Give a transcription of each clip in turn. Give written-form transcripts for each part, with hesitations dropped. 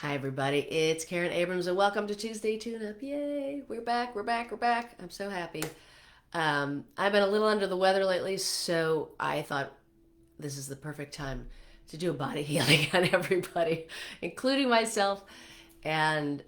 Hi everybody, it's Karen Abrams and welcome to Tuesday Tune-Up. Yay, we're back, we're back, we're back. I'm so happy. I've been a little under the weather lately, so I thought this is the perfect time to do a body healing on everybody, including myself, and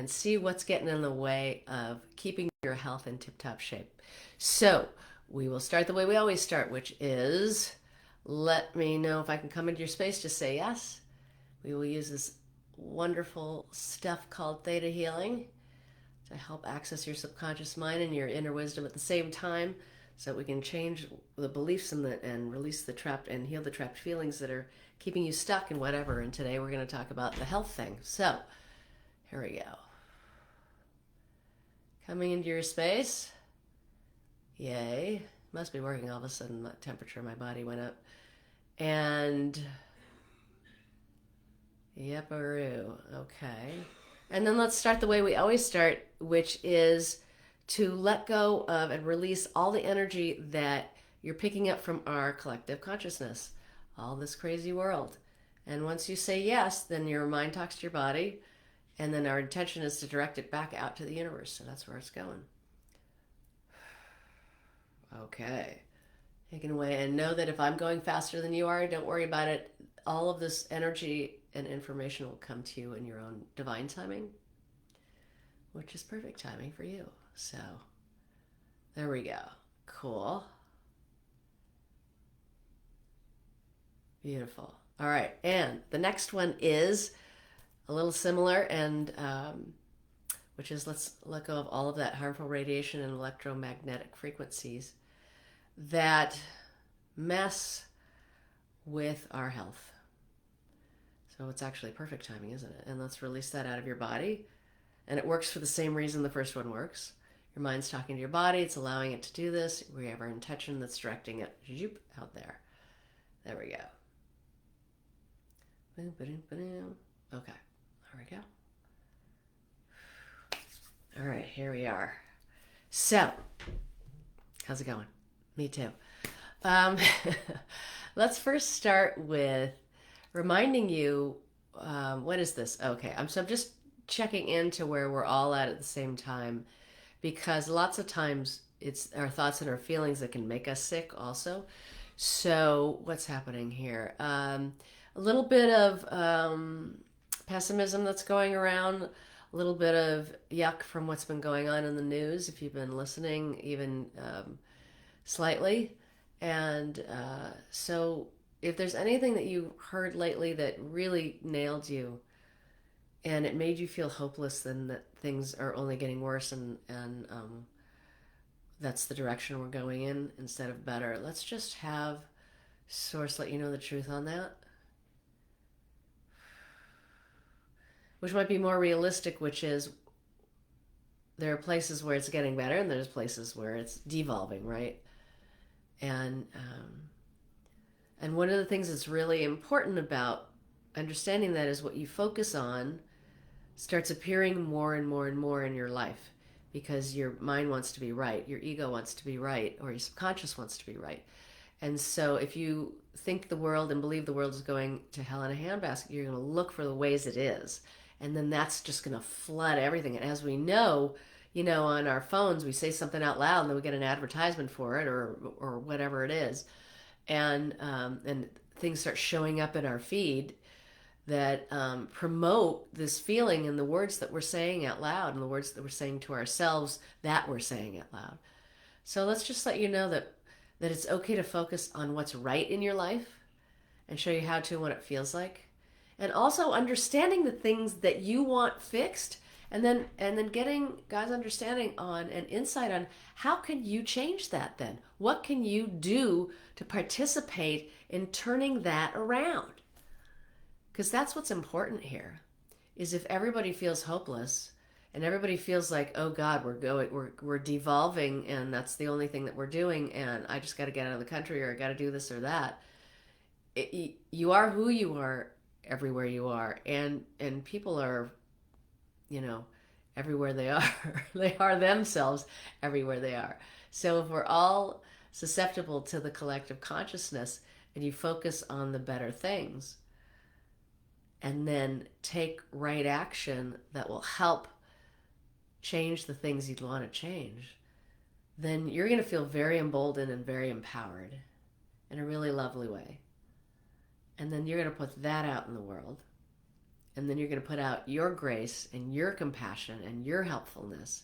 see what's getting in the way of keeping your health in tip-top shape. So we will start the way we always start, which is let me know if I can come into your space. Just say yes. We will use this wonderful stuff called theta healing to help access your subconscious mind and your inner wisdom at the same time so that we can change the beliefs and release the trapped and heal the trapped feelings that are keeping you stuck in whatever. And today we're going to talk about the health thing. So here we go. Coming into your space. Yay. Must be working. All of a sudden, my temperature in my body went up. And Yep-a-roo. Okay. And then let's start the way we always start, which is to let go of and release all the energy that you're picking up from our collective consciousness, all this crazy world. And once you say yes, then your mind talks to your body, and then our intention is to direct it back out to the universe. So that's where it's going. Okay. Taking away, and know that if I'm going faster than you are, don't worry about it. All of this energy and information will come to you in your own divine timing, which is perfect timing for you. So there we go. Cool. Beautiful. All right. And the next one is a little similar, and which is let's let go of all of that harmful radiation and electromagnetic frequencies that mess with our health. So it's actually perfect timing, isn't it? And let's release that out of your body. And it works for the same reason the first one works. Your mind's talking to your body. It's allowing it to do this. We have our intention that's directing it out there. There we go. Okay. There we go. All right, here we are. So, how's it going? Me too. Um, let's first start with reminding you, what is this? Okay, I'm just checking into where we're all at the same time, because lots of times it's our thoughts and our feelings that can make us sick also. So what's happening here? A little bit of pessimism that's going around, a little bit of yuck from what's been going on in the news, if you've been listening even slightly. And so if there's anything that you heard lately that really nailed you and it made you feel hopeless, then that things are only getting worse, and that's the direction we're going in instead of better. Let's just have Source let you know the truth on that, which might be more realistic, which is there are places where it's getting better and there's places where it's devolving, right? And and one of the things that's really important about understanding that is what you focus on starts appearing more and more and more in your life, because your mind wants to be right, your ego wants to be right, or your subconscious wants to be right. And so if you think the world and believe the world is going to hell in a handbasket, you're going to look for the ways it is. And then that's just going to flood everything. And as we know, on our phones, we say something out loud and then we get an advertisement for it, or whatever it is. And things start showing up in our feed that promote this feeling and the words that we're saying out loud and the words that we're saying to ourselves that we're saying out loud. So let's just let you know that it's okay to focus on what's right in your life and show you how to and what it feels like. And also understanding the things that you want fixed, and then getting God's understanding on and insight on how can you change that then? What can you do to participate in turning that around? Because that's what's important here, is if everybody feels hopeless and everybody feels like, oh God, we're devolving, and that's the only thing that we're doing, and I just got to get out of the country, or I got to do this or that. You are who you are everywhere you are, and people are, everywhere they are. They are themselves everywhere they are. So if we're all susceptible to the collective consciousness and you focus on the better things, and then take right action that will help change the things you'd want to change, then you're going to feel very emboldened and very empowered in a really lovely way. And then you're going to put that out in the world. And then you're going to put out your grace and your compassion and your helpfulness.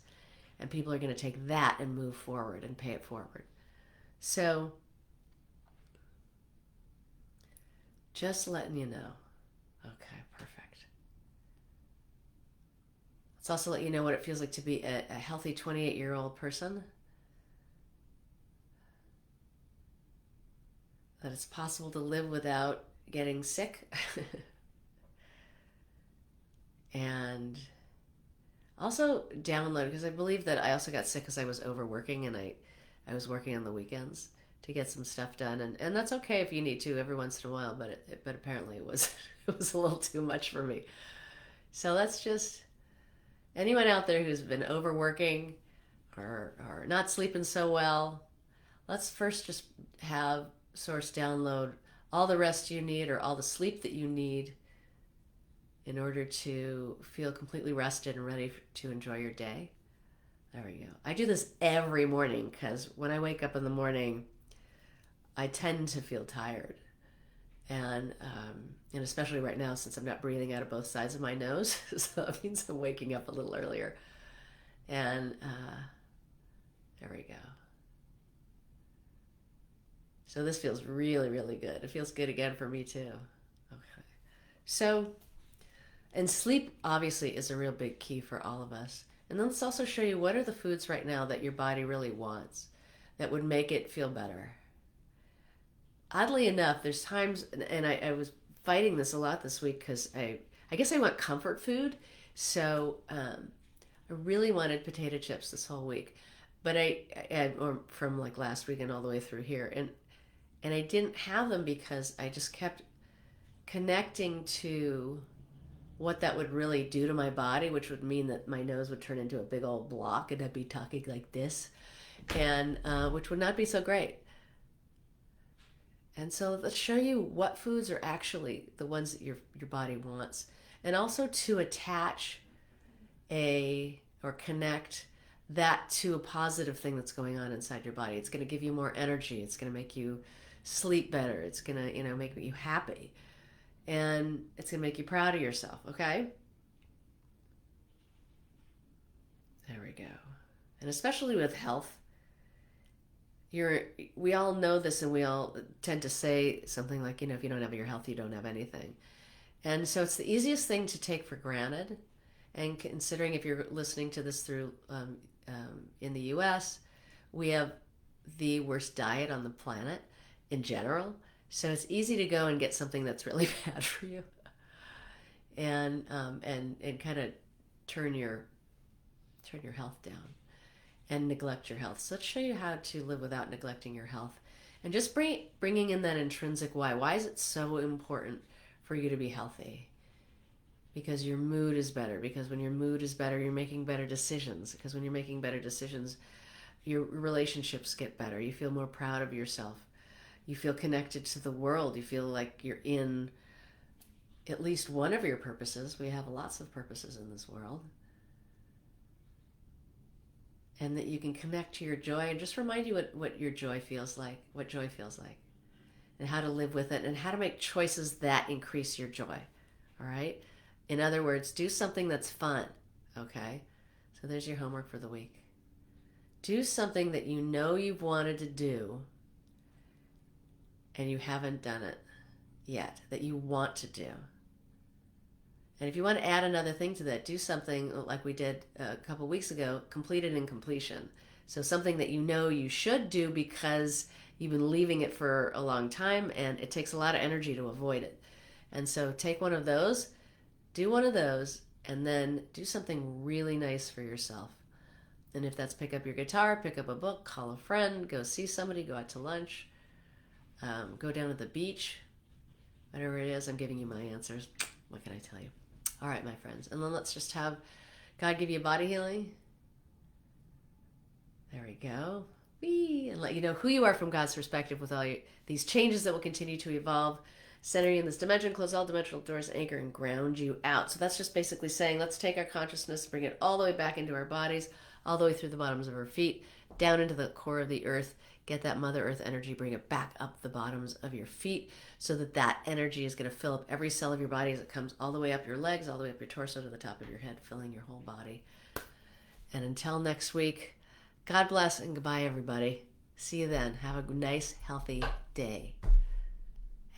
And people are going to take that and move forward and pay it forward. So, just letting you know. Okay, perfect. Let's also let you know what it feels like to be a healthy 28-year-old person. That it's possible to live without getting sick. And also download, because I believe that I also got sick because I was overworking, and I was working on the weekends to get some stuff done, and that's okay if you need to every once in a while, but apparently it was it was a little too much for me. So let's just, anyone out there who's been overworking or not sleeping so well, let's first just have Source download all the rest you need or all the sleep that you need in order to feel completely rested and ready to enjoy your day. There we go. I do this every morning because when I wake up in the morning, I tend to feel tired. And especially right now, since I'm not breathing out of both sides of my nose, so it means I'm waking up a little earlier. And there we go. So this feels really, really good. It feels good again for me too. Okay. So, and sleep obviously is a real big key for all of us. And then let's also show you what are the foods right now that your body really wants that would make it feel better. Oddly enough, there's times, and I was fighting this a lot this week because I guess I want comfort food. So I really wanted potato chips this whole week, but or from like last week and all the way through here, and I didn't have them because I just kept connecting to what that would really do to my body, which would mean that my nose would turn into a big old block and I'd be talking like this, and which would not be so great. And so let's show you what foods are actually the ones that your body wants, and also to attach or connect that to a positive thing that's going on inside your body. It's going to give you more energy. It's going to make you sleep better. It's going to make you happy. And it's going to make you proud of yourself, okay? There we go. And especially with health, we all know this, and we all tend to say something like, if you don't have your health, you don't have anything. And so it's the easiest thing to take for granted. And considering if you're listening to this through in the US, we have the worst diet on the planet in general. So it's easy to go and get something that's really bad for you, and kind of turn your health down and neglect your health. So let's show you how to live without neglecting your health, and just bringing in that intrinsic why. Why is it so important for you to be healthy? Because your mood is better. Because when your mood is better, you're making better decisions. Because when you're making better decisions, your relationships get better. You feel more proud of yourself. You feel connected to the world. You feel like you're in at least one of your purposes. We have lots of purposes in this world. And that you can connect to your joy, and just remind you what your joy feels like, what joy feels like, and how to live with it, and how to make choices that increase your joy. All right? In other words, do something that's fun, okay? So there's your homework for the week. Do something that you know you've wanted to do and you haven't done it yet, that you want to do. And if you want to add another thing to that, do something like we did a couple weeks ago, completed in completion. So something that you know you should do because you've been leaving it for a long time and it takes a lot of energy to avoid it. And so take one of those, do one of those, and then do something really nice for yourself. And if that's pick up your guitar, pick up a book, call a friend, go see somebody, go out to lunch, go down to the beach, whatever it is, I'm giving you my answers. What can I tell you? All right, my friends. And then let's just have God give you body healing. There we go. Whee! And let you know who you are from God's perspective with all these changes that will continue to evolve center you in this dimension, close all dimensional doors, anchor and ground you out. So that's just basically saying, let's take our consciousness, bring it all the way back into our bodies, all the way through the bottoms of our feet, down into the core of the earth. Get that Mother Earth energy, bring it back up the bottoms of your feet so that that energy is going to fill up every cell of your body as it comes all the way up your legs, all the way up your torso to the top of your head, filling your whole body. And until next week, God bless and goodbye, everybody. See you then. Have a nice, healthy day.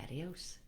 Adios.